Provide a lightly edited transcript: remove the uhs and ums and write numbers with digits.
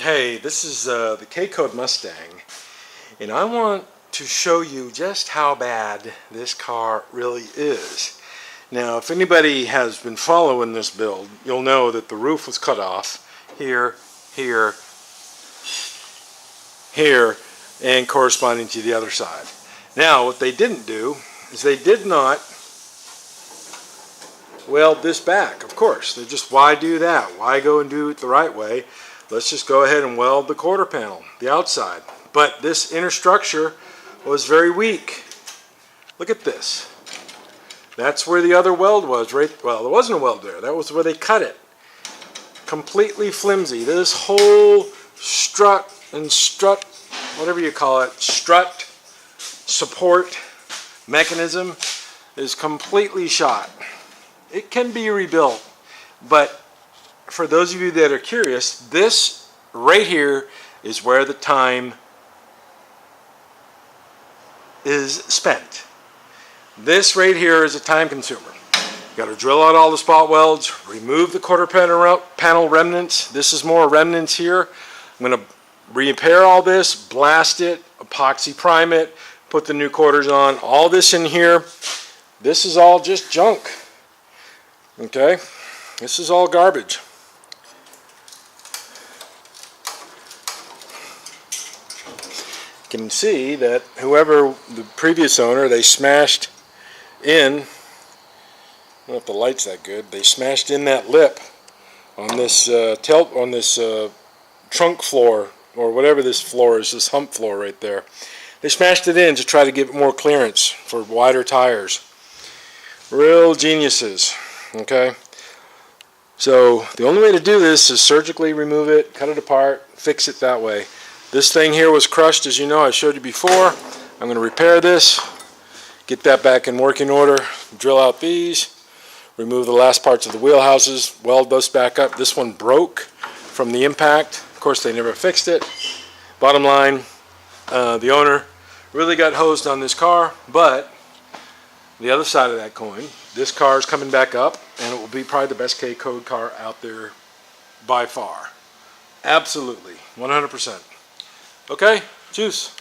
Hey, this is the K-Code Mustang, and I want to show you just how bad this car really is. Now, if anybody has been following this build, you'll know that the roof was cut off here, here, here, and corresponding to the other side. Now, what they didn't do is they did not weld this back. Of course, they just, why do that? Why go and do it the right way? Let's just go ahead and weld the quarter panel, the outside. But this inner structure was very weak. Look at this. That's where the other weld was, right? Well, there wasn't a weld there. That was where they cut it. Completely flimsy. This whole strut, whatever you call it, strut support mechanism is completely shot. It can be rebuilt, but for those of you that are curious, this right here is where the time is spent. This right here is a time consumer. You got to drill out all the spot welds, remove the quarter panel remnants. This is more remnants here. I'm going to repair all this, blast it, epoxy prime it, put the new quarters on. All this in here, this is all just junk. Okay? This is all garbage. You can see that whoever, the previous owner, they smashed in, I don't know if the light's that good, they smashed in that lip on this trunk floor, or whatever this floor is, this hump floor right there. They smashed it in to try to give it more clearance for wider tires. Real geniuses, okay? So the only way to do this is surgically remove it, cut it apart, fix it that way. This thing here was crushed, as you know, I showed you before. I'm going to repair this, get that back in working order, drill out these, remove the last parts of the wheelhouses, weld those back up. This one broke from the impact. Of course, they never fixed it. Bottom line, the owner really got hosed on this car, but the other side of that coin, this car is coming back up, and it will be probably the best K-Code car out there by far. Absolutely, 100%. Okay, juice.